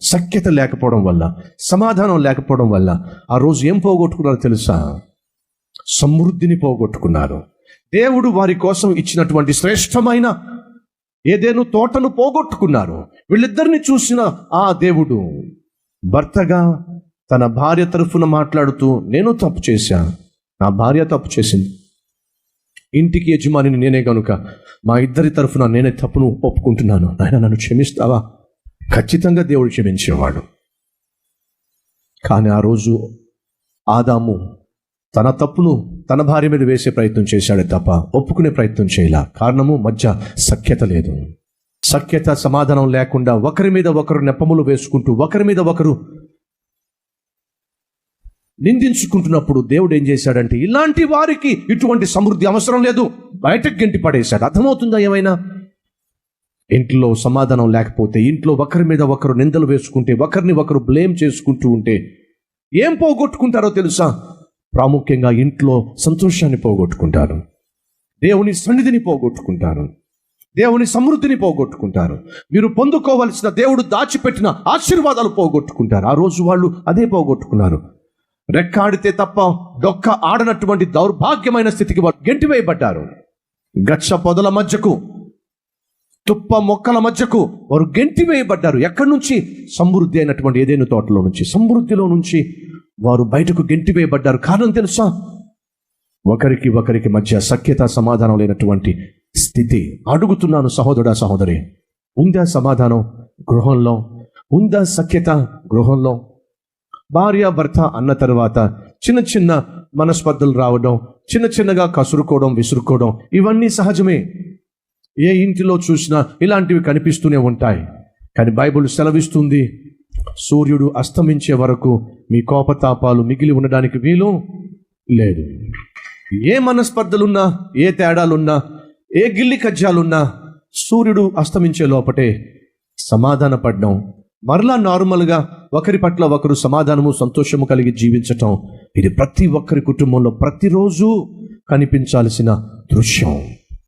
సఖ్యత లేకపోవడం వల్ల, సమాధానం లేకపోవడం వల్ల ఆ రోజు ఏం పోగొట్టుకున్నారో తెలుసా? సమృద్ధిని పోగొట్టుకున్నారు. దేవుడు వారి కోసం ఇచ్చినటువంటి శ్రేష్టమైన ఏదేను తోటను పోగొట్టుకున్నారు. వీళ్ళిద్దరిని చూసిన ఆ దేవుడు భర్తగా తన భార్య తరఫున మాట్లాడుతూ, నేను తప్పు చేశా, నా భార్య తప్పు చేసింది, ఇంటికి యజమానిని నేనే గనుక మా ఇద్దరి తరఫున నేనే తప్పును ఒప్పుకుంటున్నాను, ఆయన నన్ను క్షమిస్తావా? ఖచ్చితంగా దేవుడు క్షమించేవాడు. కానీ ఆ రోజు ఆదాము తన తప్పును తన భార్య మీద వేసే ప్రయత్నం చేశాడే తప్ప ఒప్పుకునే ప్రయత్నం చేయలే. కారణము, మధ్య సఖ్యత లేదు. సఖ్యత, సమాధానం లేకుండా ఒకరి మీద ఒకరు నెపములు వేసుకుంటూ ఒకరి మీద ఒకరు నిందించుకుంటున్నప్పుడు దేవుడు ఏం చేశాడంటే, ఇలాంటి వారికి ఇటువంటి సమృద్ధి అవసరం లేదు, బయటకు గెంటి పడేశాడు. అర్థమవుతుందా ఏమైనా? ఇంట్లో సమాధానం లేకపోతే, ఇంట్లో ఒకరి మీద ఒకరు నిందలు వేసుకుంటే, ఒకరిని ఒకరు బ్లేమ్ చేసుకుంటూ ఉంటే ఏం పోగొట్టుకుంటారో తెలుసా? ప్రాముఖ్యంగా ఇంట్లో సంతోషాన్ని పోగొట్టుకుంటారు, దేవుని సన్నిధిని పోగొట్టుకుంటారు, దేవుని సమృద్ధిని పోగొట్టుకుంటారు. మీరు పొందుకోవలసిన దేవుడు దాచిపెట్టిన ఆశీర్వాదాలు పోగొట్టుకుంటారు. ఆ రోజు వాళ్ళు అదే పోగొట్టుకున్నారు. రెక్కాడితే తప్ప డొక్క ఆడనటువంటి దౌర్భాగ్యమైన స్థితికి వారు గెంటివేయబడ్డారు. గచ్చ పొదల మధ్యకు, తుప్ప మొక్కల మధ్యకు వారు గెంటివేయబడ్డారు. ఎక్కడి నుంచి? సమృద్ధి అయినటువంటి ఏదైనా తోటలో నుంచి, సమృద్ధిలో నుంచి వారు బయటకు గెంటివేయబడ్డారు. కారణం తెలుసా? ఒకరికి ఒకరికి మధ్య సఖ్యత, సమాధానం లేనటువంటి స్థితి. అడుగుతున్నాను సహోదరుడా, సహోదరి, ఉందా సమాధానం గృహంలో? ఉందా సఖ్యత గృహంలో? భార్య భర్త అన్న తర్వాత చిన్న చిన్న మనస్పర్ధలు రావడం, చిన్న చిన్నగా కసురుకోవడం, విసురుకోవడం, ఇవన్నీ సహజమే. ఏ ఇంటిలో చూసినా ఇలాంటివి కనిపిస్తూనే ఉంటాయి. కానీ బైబిల్ సెలవిస్తుంది, సూర్యుడు అస్తమించే వరకు మీ కోపతాపాలు మిగిలి ఉండడానికి వీలు లేదు. ఏ మనస్పర్ధలున్నా, ఏ తేడాలున్నా, ఏ గిల్లి కజ్జాలున్నా సూర్యుడు అస్తమించే లోపటే సమాధాన పడడం, మరలా నార్మల్గా ఒకరి పట్ల ఒకరు సమాధానము, సంతోషము కలిగి జీవించటం, ఇది ప్రతి ఒక్కరి కుటుంబంలో ప్రతిరోజు కనిపించాల్సిన దృశ్యం.